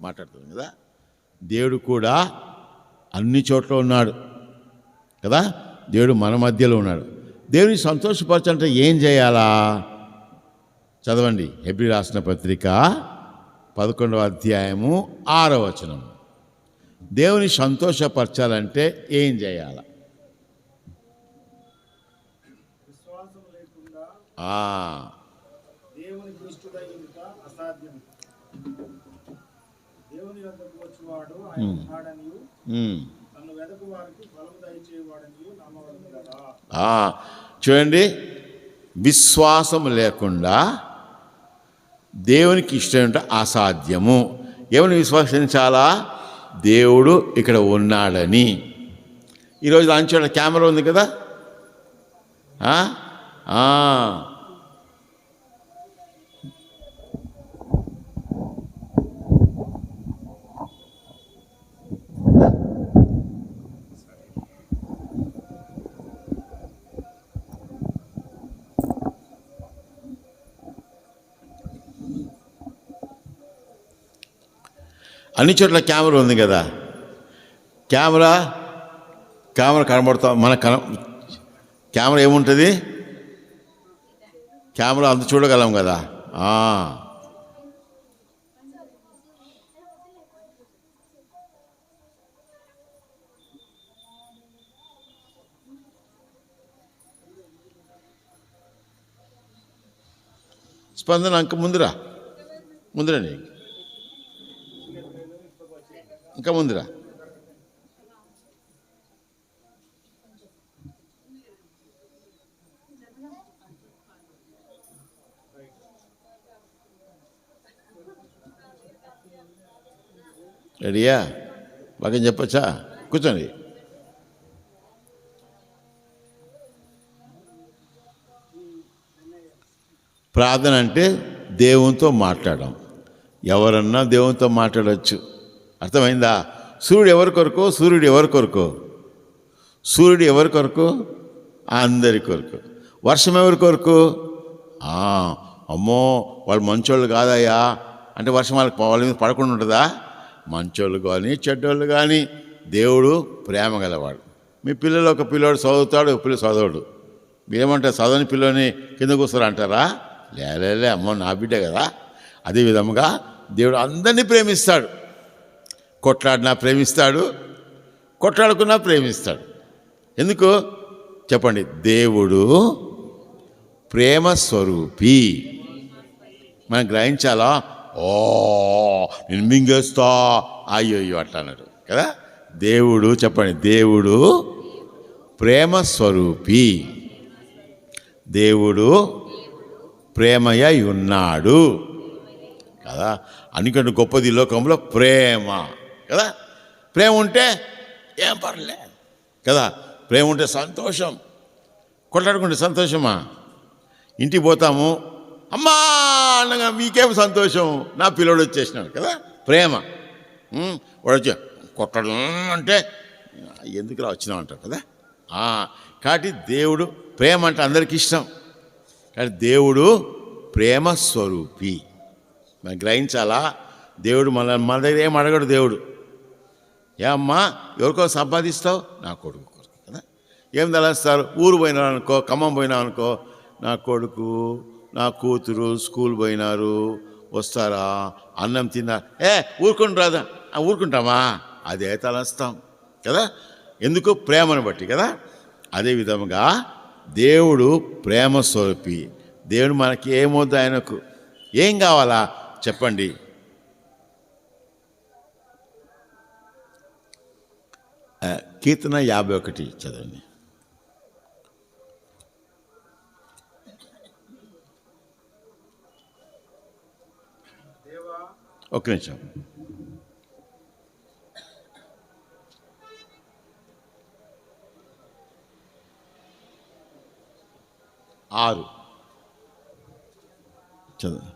మాట్లాడుతుంది కదా. దేవుడు కూడా అన్ని చోట్ల ఉన్నాడు కదా. దేవుడు మన మధ్యలో ఉన్నాడు. దేవుని సంతోషపరచాలంటే ఏం చేయాలా? చదవండి. హెబ్రీ రాసిన పత్రిక 11వ అధ్యాయము 6వ వచనం. దేవుని సంతోషపరచాలంటే ఏం చేయాలా? చూడండి, విశ్వాసం లేకుండా దేవునికి ఇష్టం ఉంటే అసాధ్యము. ఏమని విశ్వసించాలా? దేవుడు ఇక్కడ ఉన్నాడని. ఈరోజు అంచోట కెమెరా ఉంది కదా. అన్ని చోట్ల కెమెరా ఉంది కదా. కెమెరా కనబడతాం. కెమెరా ఏముంటుంది? కెమెరా అంత చూడగలం కదా. స్పందన అంక ముందురండి, ఇంకా ముందురా. రెడీయా? బాగా చెప్పచ్చా? కూర్చోండి. ప్రార్థన అంటే దేవునితో మాట్లాడడం. ఎవరన్నా దేవునితో మాట్లాడవచ్చు. అర్థమైందా? సూర్యుడు ఎవరి కొరకు? సూర్యుడు ఎవరి కొరకు? సూర్యుడు ఎవరి కొరకు? అందరి కొరకు. వర్షం ఎవరి కొరకు? అమ్మో వాళ్ళు మంచోళ్ళు కాదయ్యా అంటే వర్షం వాళ్ళ మీద పడకుండా ఉంటుందా? మంచోళ్ళు కానీ చెడ్డోళ్ళు కానీ దేవుడు ప్రేమ గలవాడు. మీ పిల్లలు ఒక పిల్లోడు చదువుతాడు, ఒక పిల్లలు చదవడు. మీరేమంటారు? చదవని పిల్లని కింద కూర్చోరు అంటారా? లేలే, అమ్మో నా బిడ్డ కదా. అదే విధముగా దేవుడు అందరినీ ప్రేమిస్తాడు. కొట్లాడినా ప్రేమిస్తాడు, కొట్లాడుకున్నా ప్రేమిస్తాడు. ఎందుకు చెప్పండి? దేవుడు ప్రేమ స్వరూపి. మనం గ్రహించాలా? నేను మింగేస్తా అయ్యో అట్లా అన్నాడు కదా. దేవుడు చెప్పండి, దేవుడు ప్రేమ స్వరూపి. దేవుడు ప్రేమయ ఉన్నాడు కదా. అన్నికంటే గొప్పది లోకంలో ప్రేమ కదా. ప్రేమ ఉంటే ఏం పర్లే కదా. ప్రేమ ఉంటే సంతోషం. కొట్లాడుకుంటే సంతోషమా? ఇంటికి పోతాము, అమ్మా అనగా మీకేం సంతోషం, నా పిల్లోడు వచ్చేసినాడు కదా. ప్రేమ. వాడు వచ్చి కొట్టడం అంటే ఎందుకులా వచ్చినావు అంటారు కదా. కాబట్టి దేవుడు ప్రేమ అంటే అందరికి ఇష్టం. కానీ దేవుడు ప్రేమ స్వరూపి. మనం గ్రహించాలా? దేవుడు మన దగ్గర ఏం అడగడు. దేవుడు అమ్మా ఎవరికో సంపాదిస్తావు? నా కొడుకు కొరకు కదా. ఏం తలస్తారు? ఊరు పోయినా అనుకో, ఖమ్మం పోయినా అనుకో, నా కొడుకు నా కూతురు స్కూల్ పోయినారు, వస్తారా, అన్నం తిన్నారు, ఊరుకుని రాదా? ఊరుకుంటామా? అదే తలస్తాం కదా. ఎందుకు? ప్రేమను బట్టి కదా. అదే విధముగా దేవుడు ప్రేమ స్వరూపి. దేవుడు మనకి ఏమొద్దు, ఆయనకు ఏం కావాలా చెప్పండి? కీర్తన 51 చదవండి. ఒక్క నిమిషం. చదువు.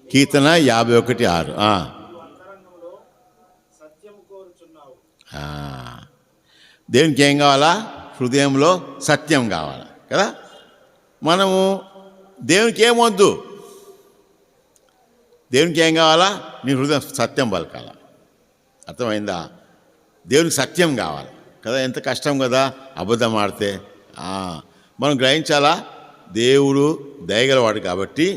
కీర్తన 51:6. దేవునికి ఏం కావాలా? హృదయంలో సత్యం కావాలా కదా. మనము దేవునికి ఏమొద్దు, దేవునికి ఏం కావాలా? నీ హృదయం సత్యం పలకాల. అర్థమైందా? దేవునికి సత్యం కావాలి కదా. ఎంత కష్టం కదా అబద్ధం ఆడితే. మనం గ్రహించాలా, దేవుడు దయగలవాడు కాబట్టి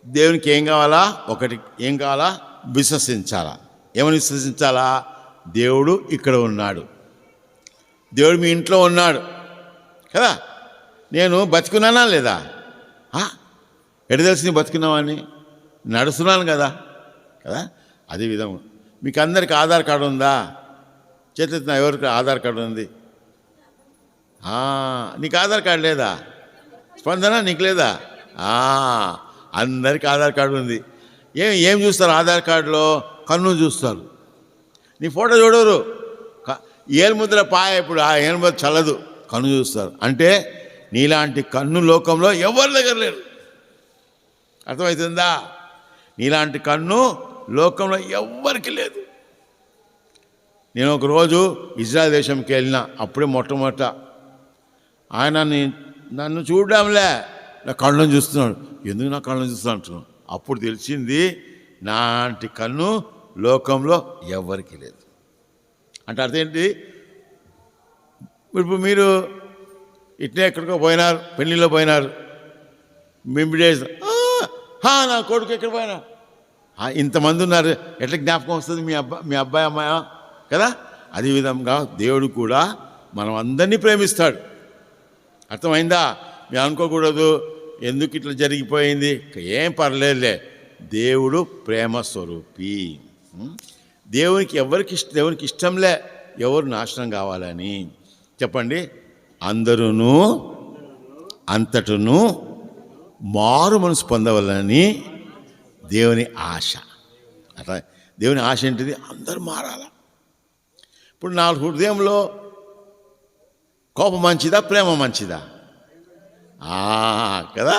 దేవునికి ఏం కావాలా? ఒకటి ఏం కావాలా? విశ్వసించాలా. ఏమని విశ్వసించాలా? దేవుడు ఇక్కడ ఉన్నాడు, దేవుడు మీ ఇంట్లో ఉన్నాడు కదా. నేను బతుకున్నానా లేదా? ఎటు తెలిసి నీ బతుకున్నావని? నడుస్తున్నాను కదా కదా. అదే విధంగా మీకు అందరికి ఆధార్ కార్డు ఉందా? చేతున్నా ఎవరికి ఆధార్ కార్డు ఉంది? నీకు ఆధార్ కార్డు లేదా? స్పందన నీకు లేదా? అందరికి ఆధార్ కార్డు ఉంది. ఏం చూస్తారు ఆధార్ కార్డులో? కన్ను చూస్తారు. నీ ఫోటో చూడరు. ఏలుముద్ర పాయ, ఇప్పుడు ఆ ఏలుముద్ర చల్లదు, కన్ను చూస్తారు. అంటే నీలాంటి కన్ను లోకంలో ఎవరి దగ్గర లేరు. అర్థమవుతుందా? నీలాంటి కన్ను లోకంలో ఎవ్వరికి లేదు. నేను ఒకరోజు ఇజ్రాయెల్ దేశంకి వెళ్ళిన, అప్పుడే మొట్టమొదట ఆయన నన్ను చూడడంలే, నా కళ్ళను చూస్తున్నాడు. ఎందుకు నా కళ్ళను చూస్తున్నాడు అంటున్నాను. అప్పుడు తెలిసింది నాంటి కన్ను లోకంలో ఎవ్వరికి లేదు. అంటే అర్థం ఏంటి? ఇప్పుడు మీరు ఇట్నే ఎక్కడికో పోయినారు, పెళ్ళిలో పోయినారు, డేస్ నా కొడుకు ఎక్కడ పోయినా, ఇంతమంది ఉన్నారు, ఎట్లా జ్ఞాపకం వస్తుంది మీ అబ్బాయి అమ్మాయి కదా. అదేవిధంగా దేవుడు కూడా మనం అందరినీ ప్రేమిస్తాడు. అర్థమైందా? మేము అనుకోకూడదు ఎందుకు ఇట్లా జరిగిపోయింది, ఏం పర్లేదులే. దేవుడు ప్రేమ స్వరూపి. దేవునికి ఇష్టంలే ఎవరు నాశనం కావాలని. చెప్పండి. అందరూ అంతటను మారు మనసు పొందవాలని దేవుని ఆశ. అట్లా దేవుని ఆశ ఏంటిది? అందరూ మారాల. ఇప్పుడు నా హృదయంలో కోపం మంచిదా, ప్రేమ మంచిదా? కదా.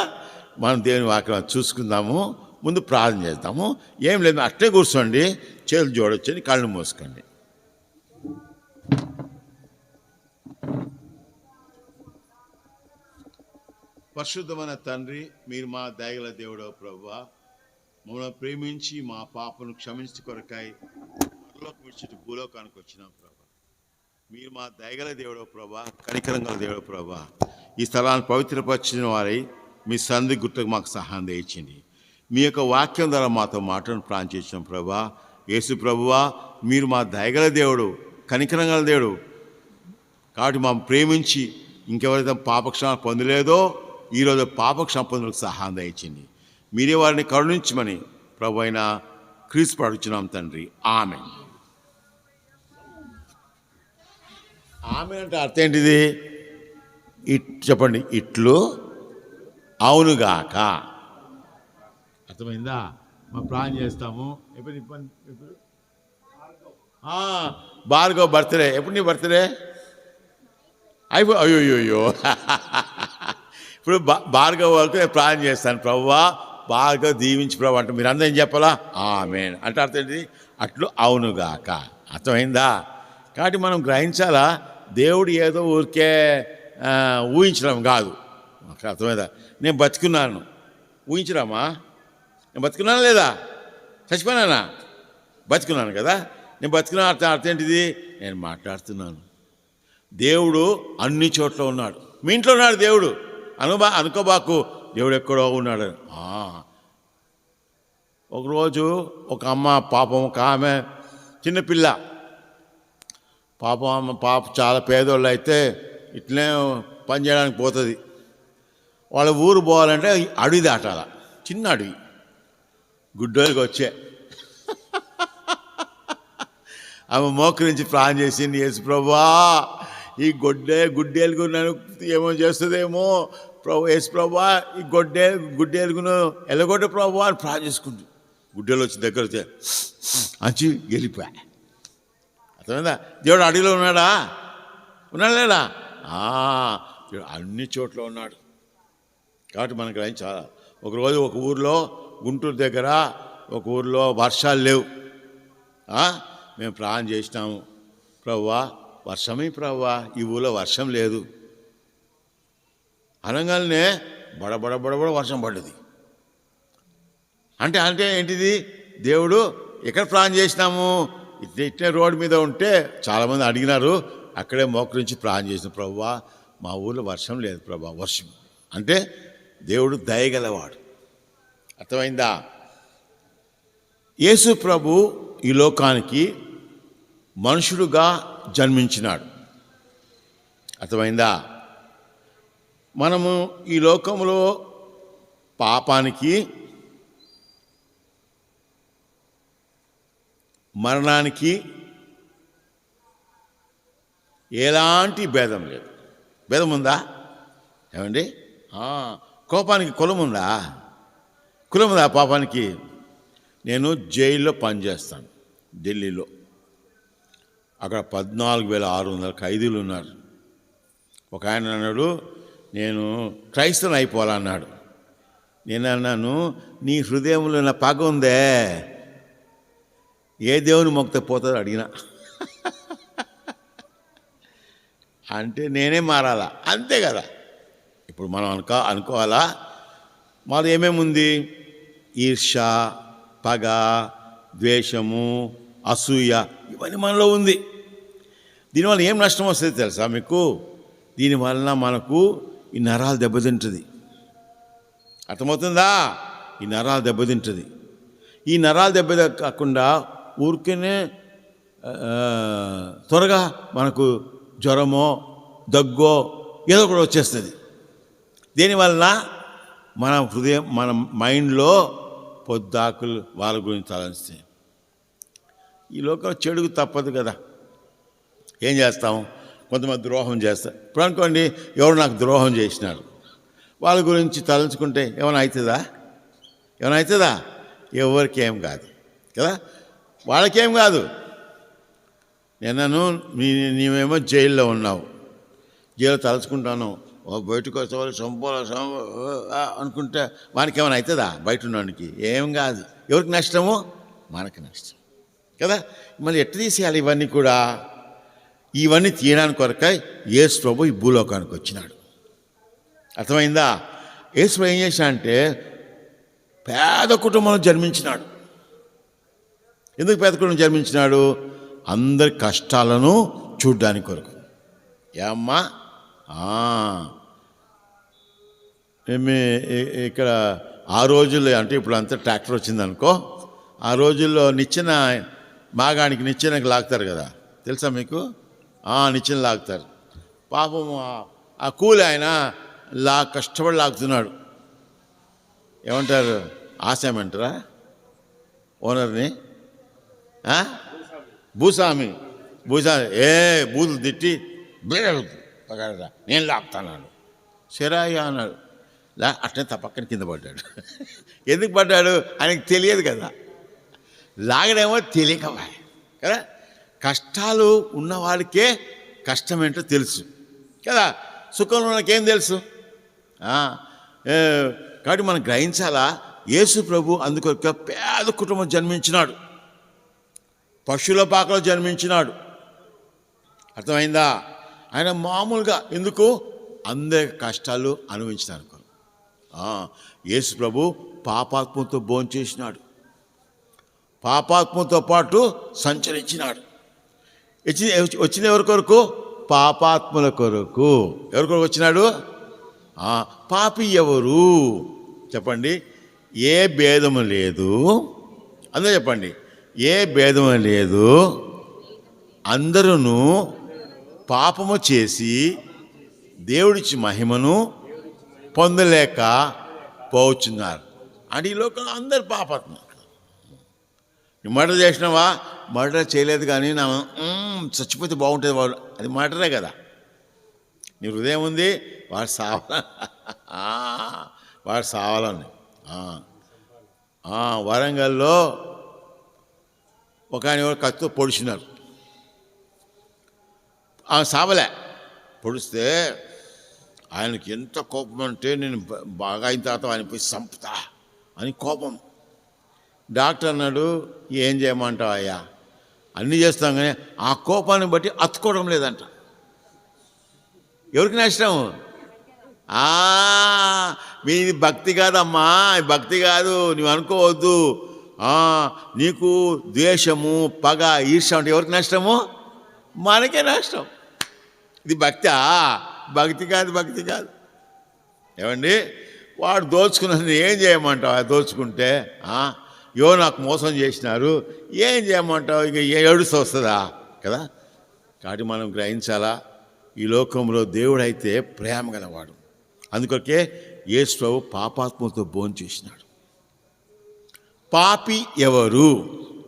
మనం దేవుని వాక్యం చూసుకుందాము, ముందు ప్రార్థన చేద్దాము. ఏం లేదు, అట్లే కూర్చోండి, చేతులు జోడొచ్చని కళ్ళు మూసుకోండి. పరిశుద్ధమైన తండ్రి, మీరు మా దయగల దేవుడో ప్రభువా, మమ్మల్ని ప్రేమించి మా పాపను క్షమించి కొరకాయి పరలోకం విడిచిట్టు భూలోకానికి వచ్చినాం ప్రభా. మీరు మా దయగల దేవుడో ప్రభా, కనికరం గల దేవుడో ప్రభా. ఈ స్థలాన్ని పవిత్రపరిచిన వారై మీ సంధి గుర్తుకు మాకు సహాయం దయచేయండి. మీ యొక్క వాక్యం ద్వారా మాతో మాటను ప్రాణం చేసిన ప్రభా. యేసు ప్రభువా, మీరు మా దయగల దేవుడు, కనికరం గల దేవుడు కాబట్టి మా ప్రేమించి ఇంకెవరైతే పాపక్షామం పొందలేదో ఈరోజు పాపక్షామం పొందడానికి సహాయం దయచేయండి. మీరే వారిని కరుణించమని ప్రభు అయిన క్రీస్తు అడుగుచున్నాం తండ్రి. ఆమేన్. ఆమేన్ అంటే అర్థం ఏంటిది? చెప్పండి. ఇట్లు అవునుగాక. అర్థమైందా? మా ప్రాణం చేస్తాము. ఎప్పుడు భార్గవ్ బర్త్డే. ఎప్పుడు నీ బర్త్డే? అయ్యో ఇప్పుడు భార్గవ్ వరకు నేను ప్రార్థన చేస్తాను. ప్రభువా, భార్గవ్ దీవించి ప్రభు అంటే మీరు అందరూ ఏం చెప్పాలా? ఆమేన్ అంటే అర్థం ఏంటి? అట్లు అవునుగాక. అర్థమైందా? కాబట్టి మనం గ్రహించాలా, దేవుడు ఏదో ఊరికే ఊహించడం కాదు. అర్థమైందా? నేను బతుకున్నాను, ఊహించరామా? నేను బతుకున్నాను లేదా? చచ్చిపోయినానా? బతుకున్నాను కదా. నేను బతుకున్నా అర్థం ఏంటిది? నేను మాట్లాడుతున్నాను. దేవుడు అన్ని చోట్ల ఉన్నాడు. మీ ఇంట్లో ఉన్నాడు దేవుడు. అనుకోబాకు దేవుడు ఎక్కడో ఉన్నాడు. ఒకరోజు ఒక అమ్మ పాపం, ఒక ఆమె చిన్నపిల్ల పాప చాలా పేదోళ్ళు అయితే ఇట్లనే పని చేయడానికి పోతుంది. వాళ్ళ ఊరు పోవాలంటే అడవి దాటాల, చిన్న అడవి. గుడ్డోళ్ళకి వచ్చే ఆమె మోకరించి ప్రాణం చేసింది. యేసు ప్రభువా, ఈ గుడ్డేలుగు నన్ను ఏమో చేస్తుందేమో ప్రభు. యేసు ప్రభువా, ఈ గుడ్డేలుగును ఎలగొట్టే ప్రభువా అని ప్రాణం చేసుకుంటు. గుడ్డేలు వచ్చి దగ్గర వచ్చే అంచి గెలిపా. అర్థమైందా? దేవుడు అడవిలో ఉన్నాడా? ఉన్నాడా లేడా? దేవుడు అన్ని చోట్ల ఉన్నాడు. కాబట్టి మనకు గ్రహించాలి. ఒకరోజు ఒక ఊర్లో, గుంటూరు దగ్గర ఒక ఊర్లో వర్షాలు లేవు. మేము ప్రార్థన చేసినాము, ప్రభువా వర్షమే ప్రభువా, ఈ ఊళ్ళో వర్షం లేదు అనగానే బడబడ వర్షం పడ్డది. అంటే అంటే ఏంటిది? దేవుడు ఎక్కడ ప్రార్థన చేసినాము? ఇట్లే రోడ్డు మీద ఉంటే చాలామంది అడిగినారు, అక్కడే మోకరించి ప్రార్థన చేసిన, ప్రభువా మా ఊళ్ళో వర్షం లేదు ప్రభా, వర్షం అంటే దేవుడు దయగలవాడు. అర్థమైందా? యేసు ప్రభు ఈ లోకానికి మనుషుడుగా జన్మించినాడు. అర్థమైందా? మనము ఈ లోకంలో పాపానికి, మరణానికి ఎలాంటి భేదం లేదు. భేదం ఉందా ఏమండి? కోపానికి కులం ఉందా? కులం ఉందా పాపానికి? నేను జైల్లో పనిచేస్తాను ఢిల్లీలో. అక్కడ 14,600 ఖైదీలు ఉన్నారు. ఒక ఆయన అన్నాడు, నేను క్రైస్తవుని అయిపోవాలన్నాడు. నేను అన్నాను, నీ హృదయంలో నా పగ ఉందే, ఏ దేవుని మొక్కితే పోతుందో అడిగినా. అంటే నేనే మారాలా? అంతే కదా. ఇప్పుడు మనం అనుకోవాలా, మాది ఏమేమి ఉంది? ఈర్ష్య, పగ, ద్వేషము, అసూయ, ఇవన్నీ మనలో ఉంది. దీనివల్ల ఏం నష్టం వస్తుంది తెలుసా మీకు? దీనివలన మనకు ఈ నరాలు దెబ్బతింటుంది. అర్థమవుతుందా? ఈ నరాలు దెబ్బతింటుంది. ఈ నరాలు దెబ్బ కాకుండా ఊరికేనే త్వరగా మనకు జ్వరమో దగ్గో ఏదో ఒకటి వచ్చేస్తుంది. దీనివలన మన హృదయం, మన మైండ్లో పొద్దాకులు వాళ్ళ గురించి తలంస్తే ఈ లోకంలో చెడుకు తప్పదు కదా. ఏం చేస్తాం? కొంతమంది ద్రోహం చేస్తారు. ఇప్పుడు అనుకోండి, ఎవరు నాకు ద్రోహం చేసినారు, వాళ్ళ గురించి తలంచుకుంటే ఏమైనా అవుతుందా? ఏమైనా అవుతుందా? ఎవరికి ఏం కాదు కదా, వాళ్ళకేం కాదు. నేను నీవేమో జైల్లో ఉన్నావు, జైలు తలుచుకుంటాను, బయటకు వచ్చేవాళ్ళు చంపాలి అనుకుంటే వానికి ఏమైనా అవుతుందా? బయట ఉన్నవాడికి ఏం కాదు. ఎవరికి నష్టము? మనకి నష్టం కదా. మళ్ళీ ఎట్లా తీసేయాలి ఇవన్నీ కూడా? ఇవన్నీ తీయడానికి కొరకై యేసు ప్రభు ఈ భూలోకానికి వచ్చినాడు. అర్థమైందా? యేసు ప్రభు ఏం చేశాడంటే పేద కుటుంబంలో జన్మించినాడు. ఎందుకు పేద కుటుంబం జన్మించినాడు? అందరి కష్టాలను చూడ్డానికి కొరకు. ఏమ్మా, ఇక్కడ ఆ రోజుల్లో, అంటే ఇప్పుడు అంతా ట్రాక్టర్ వచ్చిందనుకో, ఆ రోజుల్లో నిచ్చెన, మాగానికి నిచ్చెనకి లాగుతారు కదా, తెలుసా మీకు? నిచ్చెన లాగుతారు. పాపం ఆ కూలి ఆయన కష్టపడి లాగుతున్నాడు. ఏమంటారు? ఆశామంటారా ఓనర్ని? భూస్వామి బూతులు తిట్టి పగలరా, నేను లాగుతాను. సరాయ్యా అన్నాడు. అట్లనే తప్పక్కన కింద పడ్డాడు. ఎందుకు పడ్డాడు? ఆయనకు తెలియదు కదా. లాగడేమో తెలియక కదా. కష్టాలు ఉన్నవాడికే కష్టం ఏంటో తెలుసు కదా. సుఖంలో నాకేం తెలుసు? కాబట్టి మనం గ్రహించాలా, యేసు ప్రభు అందుకొక పేద కుటుంబం జన్మించినాడు, పశువుల పాకలో జన్మించినాడు. అర్థమైందా? ఆయన మామూలుగా ఎందుకు? అందరి కష్టాలు అనుభవించినారు. యేసు ప్రభు పాపాత్మతో భోంచేసినాడు, పాపాత్మతో పాటు సంచరించినాడు. వచ్చిన ఎవరి కొరకు? పాపాత్ముల కొరకు. ఎవరి కొరకు వచ్చినాడు? పాపి ఎవరు చెప్పండి? ఏ భేదము లేదు. అందరూ చెప్పండి, ఏ భేదము లేదు. అందరూ పాపము చేసి దేవుడిచ్చి మహిమను పొందలేక పోవచ్చున్నారు. అంటే ఈ లోకంలో అందరు పాపాత్మ. నువ్వు మర్డర్ చేసినావా? మర్డర్ చేయలేదు కానీ నా చచ్చిపోతే బాగుంటుంది వాడు, అది మర్డరే కదా. నీ హృదయం ఉంది, వాడు సావాలని. వరంగల్లో ఒక ఆయన ఎవరు కత్తితో పొడిచినారు. సావలే, పొడిస్తే ఆయనకి ఎంత కోపం అంటే, నేను బాగా అయిన తర్వాత ఆయన పోయి చంపుతా అని కోపం. డాక్టర్ అన్నాడు, ఏం చేయమంటావు అయ్యా? అన్నీ చేస్తాం కానీ ఆ కోపాన్ని బట్టి అతుకోవడం లేదంట. ఎవరికి నష్టం? ఆ, మీది భక్తి కాదమ్మా, భక్తి కాదు, నువ్వు అనుకోవద్దు. నీకు ద్వేషము, పగ, ఈర్ష అంటే ఎవరికి నష్టము? మనకే నష్టం. ఇది భక్తా? భక్తి కాదు, భక్తి కాదు. ఏమండి, వాడు దోచుకున్నది ఏం చేయమంటావు? దోచుకుంటే ఎవరు నాకు మోసం చేసినారు, ఏం చేయమంటావు? ఇక ఏడుస్తూ వస్తుందా కదా. కాబట్టి మనం గ్రహించాలా, ఈ లోకంలో దేవుడైతే ప్రేమ గలవాడు. అందుకొకే యేసు ప్రభు పాపాత్మతో భోంచేసినాడు. పాపి ఎవరు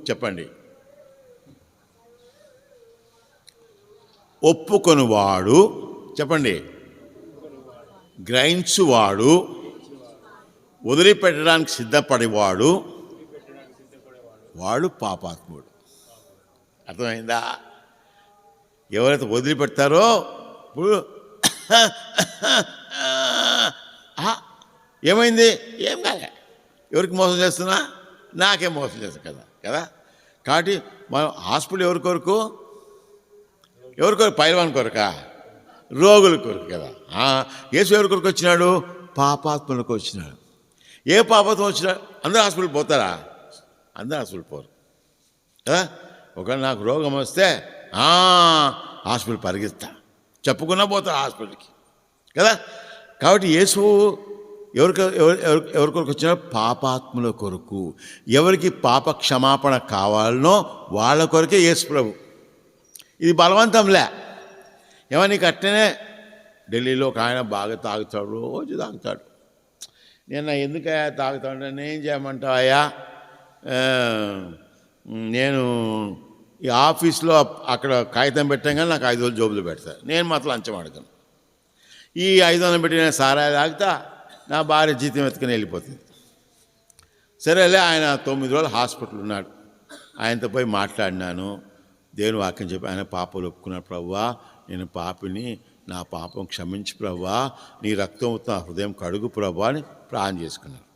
చెప్పండి? ఒప్పుకొనివాడు, చెప్పండి, గ్రహించువాడు, వదిలిపెట్టడానికి సిద్ధపడేవాడు, వాడు పాపాత్ముడు. అర్థమైందా? ఎవరైతే వదిలిపెడతారో, ఇప్పుడు ఏమైంది, ఏం కాలే, ఎవరికి మోసం చేస్తున్నా? నాకే మోసం చేస్తా కదా కదా. కాబట్టి మనం హాస్పిటల్ ఎవరి కొరకు? ఎవరి కొరకు? పైల్వాన్ కొరకా? రోగుల కొరకు కదా. యేసు ఎవరి కొరకు వచ్చినాడు? పాపాత్మలకు వచ్చినాడు. ఏ పాపాత్మ వచ్చినాడు? అందరూ హాస్పిటల్ పోతారా? అందరూ హాస్పిటల్ పోరు కదా. ఒకవేళ నాకు రోగం వస్తే హాస్పిటల్ పరిగెత్తా, చెప్పుకున్నా పోతారు హాస్పిటల్కి కదా. కాబట్టి యేసు ఎవరి కొరకు వచ్చినాడు? పాపాత్ముల కొరకు. ఎవరికి పాప క్షమాపణ కావాలనో వాళ్ళ కొరకే యేసు ప్రభు. ఇది బలవంతంలే. ఏమో నీకు అట్టనే ఢిల్లీలో ఒక ఆయన బాగా తాగుతాడు, రోజు తాగుతాడు. నేను ఎందుకయ్యా తాగుతాడు? నేను ఏం చేయమంటావు అయ్యా, నేను ఈ ఆఫీస్లో అక్కడ కాగితం పెట్టాం కానీ నాకు 500 జోబులు పెడతాను, నేను మాత్రం లంచం అడగను. ఈ 500 పెట్టి నేను సారాయి తాగుతా, నా భార్య జీతం ఎత్తుకుని వెళ్ళిపోతుంది. సరేలే, ఆయన 9 రోజులు హాస్పిటల్ ఉన్నాడు. ఆయనతో పోయి మాట్లాడినాను, దేవుని వాక్యం చెప్పి ఆయన పాపాలు ఒప్పుకున్నాడు. ప్రభువా, నేను పాపిని, నా పాపం క్షమించి ప్రభువా, నీ రక్తంతో నా హృదయం కడుగు ప్రభువా అని ప్రార్థన చేసుకున్నాను.